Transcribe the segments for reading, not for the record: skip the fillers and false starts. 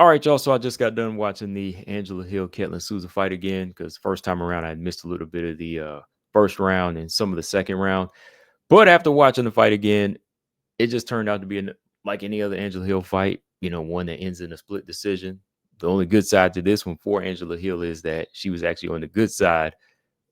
All right, y'all. So I just got done watching the Angela Hill Ketlen Souza fight again because first time around I had missed a little bit of the first round and some of the second round. But after watching the fight again, it just turned out to be like any other Angela Hill fight, one that ends in a split decision. The only good side to this one for Angela Hill is that she was actually on the good side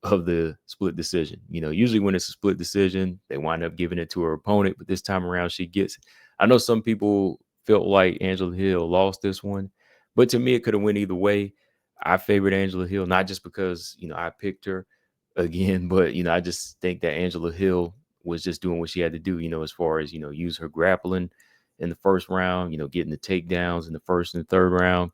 of the split decision. Usually when it's a split decision, they wind up giving it to her opponent, but this time around she gets it. I know some people felt like Angela Hill lost this one, but to me it could have went either way. I favored Angela Hill, not just because, I picked her again, but I just think that Angela Hill was just doing what she had to do, as far as, use her grappling in the first round, getting the takedowns in the first and third round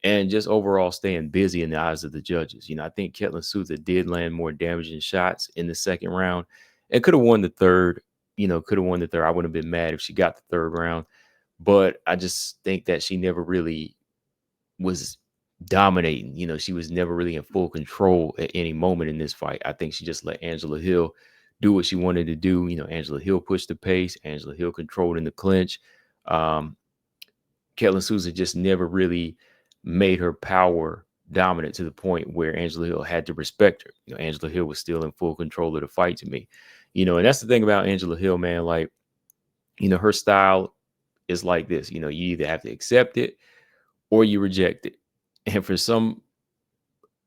and just overall staying busy in the eyes of the judges. I think Ketlen Souza did land more damaging shots in the second round and could have won the third. Could have won the third. I wouldn't have been mad if she got the third round, but I just think that she never really was dominating. She was never really in full control at any moment in this fight. I think she just let Angela Hill do what she wanted to do. Angela Hill pushed the pace. Angela Hill controlled in the clinch. Um, Ketlen Souza just never really made her power dominant to the point where Angela Hill had to respect her. Angela Hill was still in full control of the fight to me. And that's the thing about Angela Hill, man. Like, her style is like this. You either have to accept it or you reject it. And for some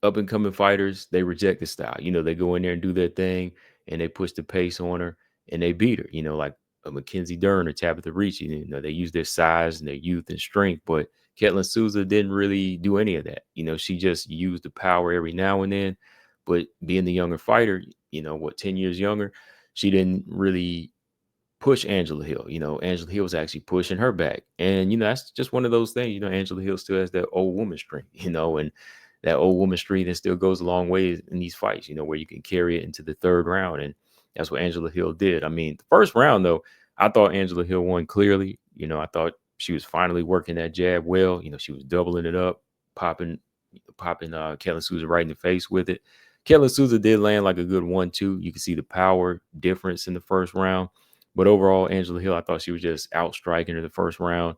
up and coming fighters, they reject the style. They go in there and do their thing and they push the pace on her and they beat her, like a Mackenzie Dern or Tabitha Ricci. They use their size and their youth and strength, but Ketlen Souza didn't really do any of that. She just used the power every now and then. But being the younger fighter, 10 years younger, she didn't really push Angela Hill. Angela Hill was actually pushing her back. And, that's just one of those things. Angela Hill still has that old woman strength, and that old woman strength that still goes a long way in these fights, where you can carry it into the third round. And that's what Angela Hill did. I mean, the first round, though, I thought Angela Hill won clearly. I thought she was finally working that jab well. She was doubling it up, popping Ketlen Souza right in the face with it. Ketlen Souza did land like a good 1-2. You can see the power difference in the first round. But overall, Angela Hill, I thought she was just outstriking her the first round.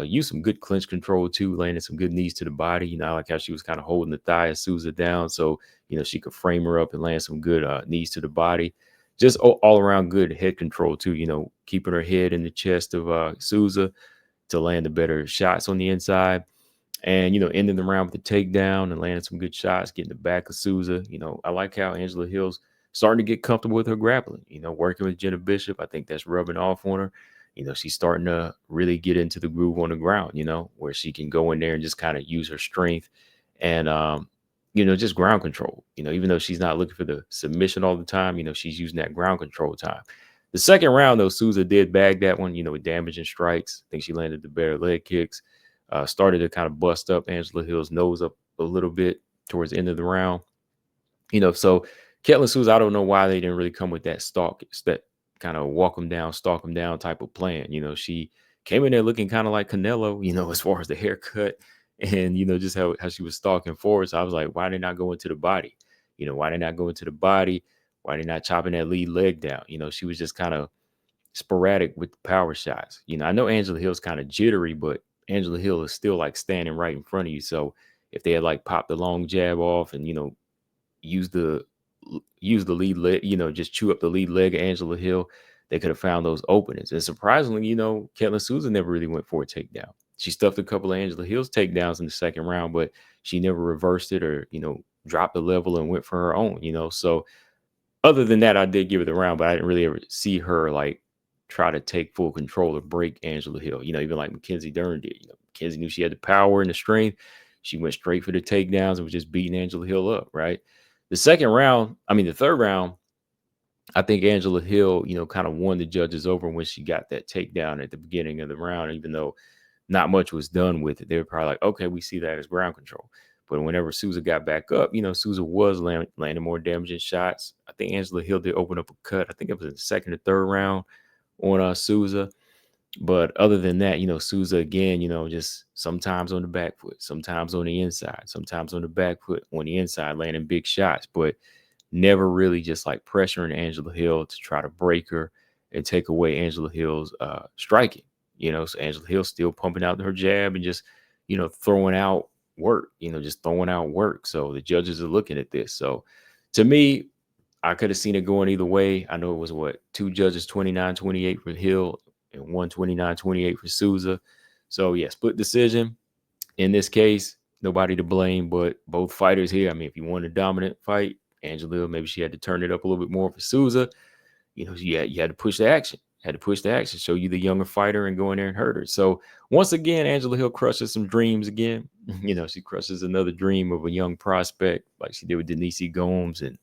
Used some good clinch control too, landing some good knees to the body. I like how she was kind of holding the thigh of Souza down, so she could frame her up and land some good knees to the body. Just all around good head control too. Keeping her head in the chest of Souza to land the better shots on the inside, and ending the round with the takedown and landing some good shots, getting the back of Souza. I like how Angela Hill's starting to get comfortable with her grappling. Working with Jenna Bishop, I think that's rubbing off on her. She's starting to really get into the groove on the ground. Where she can go in there and just kind of use her strength and just ground control. Even though she's not looking for the submission all the time, she's using that ground control time. The second round, though, Souza did bag that one, with damaging strikes. I think she landed the better leg kicks. Started to kind of bust up Angela Hill's nose up a little bit towards the end of the round. So Ketlen Souza, I don't know why they didn't really come with that kind of walk him down, stalk him down type of plan. She came in there looking kind of like Canelo, as far as the haircut and, just how she was stalking forward. So I was like, why did not go into the body? Why did not go into the body? Why did not chopping that lead leg down? She was just kind of sporadic with the power shots. I know Angela Hill's kind of jittery, but Angela Hill is still like standing right in front of you. So if they had like popped the long jab off and, use the lead leg, just chew up the lead leg of Angela Hill, they could have found those openings. And surprisingly, Ketlen Souza never really went for a takedown. She stuffed a couple of Angela Hill's takedowns in the second round, but she never reversed it or, dropped the level and went for her own. So other than that, I did give it the round, but I didn't really ever see her like try to take full control or break Angela Hill. Even like Mackenzie Dern did. Mackenzie knew she had the power and the strength. She went straight for the takedowns and was just beating Angela Hill up, right? The third round, I think Angela Hill, kind of won the judges over when she got that takedown at the beginning of the round, even though not much was done with it. They were probably like, okay, we see that as ground control. But whenever Souza got back up, Souza was landing more damaging shots. I think Angela Hill did open up a cut. I think it was in the second or third round on Souza. But other than that, Souza again, just sometimes on the back foot, sometimes on the inside, sometimes on the back foot, on the inside, landing big shots, but never really just like pressuring Angela Hill to try to break her and take away Angela Hill's striking. So Angela Hill still pumping out her jab and just throwing out work, just throwing out work. So the judges are looking at this. So to me, I could have seen it going either way. I know it was what, two judges, 29-28 for Hill and 129-28 for Souza. So yeah, split decision. In this case, nobody to blame but both fighters here. I mean, if you want a dominant fight, Angela Hill, maybe she had to turn it up a little bit more for Souza. You had to push the action. Had to push the action, show you the younger fighter and go in there and hurt her. So once again, Angela Hill crushes some dreams again. She crushes another dream of a young prospect like she did with Denise Gomes and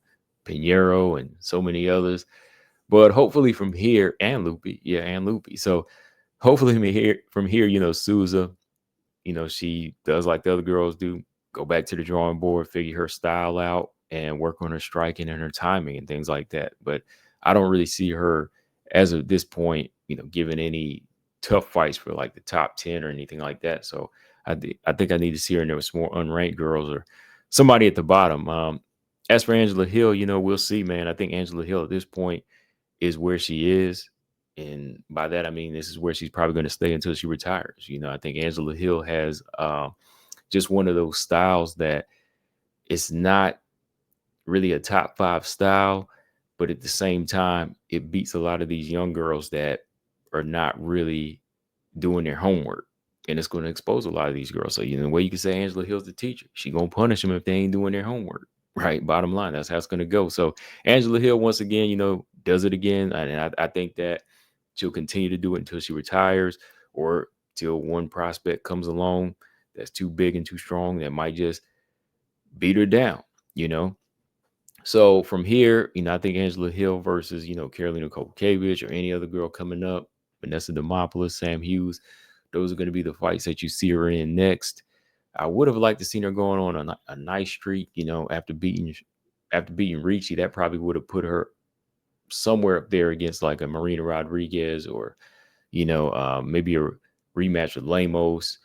Pinheiro and so many others. But hopefully from here, and Lupi, yeah, and Lupi. So hopefully from here, Souza, she does like the other girls do, go back to the drawing board, figure her style out, and work on her striking and her timing and things like that. But I don't really see her as of this point, giving any tough fights for like the top 10 or anything like that. So I think I need to see her in there with some more unranked girls or somebody at the bottom. As for Angela Hill, we'll see, man. I think Angela Hill at this point is where she is. And by that, I mean, this is where she's probably going to stay until she retires. I think Angela Hill has just one of those styles that it's not really a top 5 style, but at the same time, it beats a lot of these young girls that are not really doing their homework. And it's going to expose a lot of these girls. So, the way you can say Angela Hill's the teacher, she going to punish them if they ain't doing their homework. Right. Bottom line, that's how it's going to go. So Angela Hill, once again, does it again. And I think that she'll continue to do it until she retires or till one prospect comes along that's too big and too strong that might just beat her down. So from here, I think Angela Hill versus, Karolina Kowalkiewicz or any other girl coming up, Vanessa Demopoulos, Sam Hughes, those are going to be the fights that you see her in next. I would have liked to seen her going on a nice streak, after beating Ricci. That probably would have put her somewhere up there against like a Marina Rodriguez or, maybe a rematch with Lemos.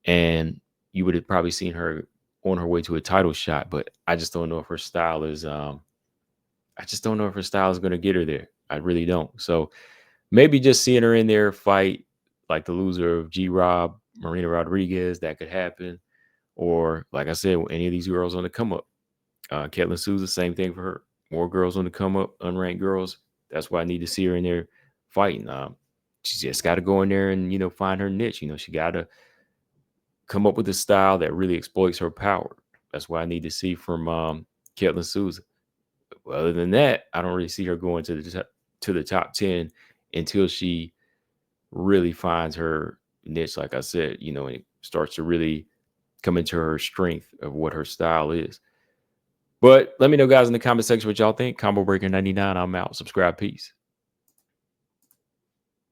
And you would have probably seen her on her way to a title shot. But I just don't know if her style is going to get her there. I really don't. So maybe just seeing her in there fight like the loser of G-Rob, Marina Rodriguez, that could happen. Or, like I said, any of these girls on the come up. Ketlen Souza, same thing for her. More girls on the come up, unranked girls. That's why I need to see her in there fighting. She just got to go in there and, find her niche. She got to come up with a style that really exploits her power. That's what I need to see from Ketlen Souza. But other than that, I don't really see her going to the top 10 until she really finds her niche, like I said, and starts to really come into her strength of what her style is. But let me know, guys, in the comment section what y'all think. Combo Breaker 99, I'm out. Subscribe. Peace.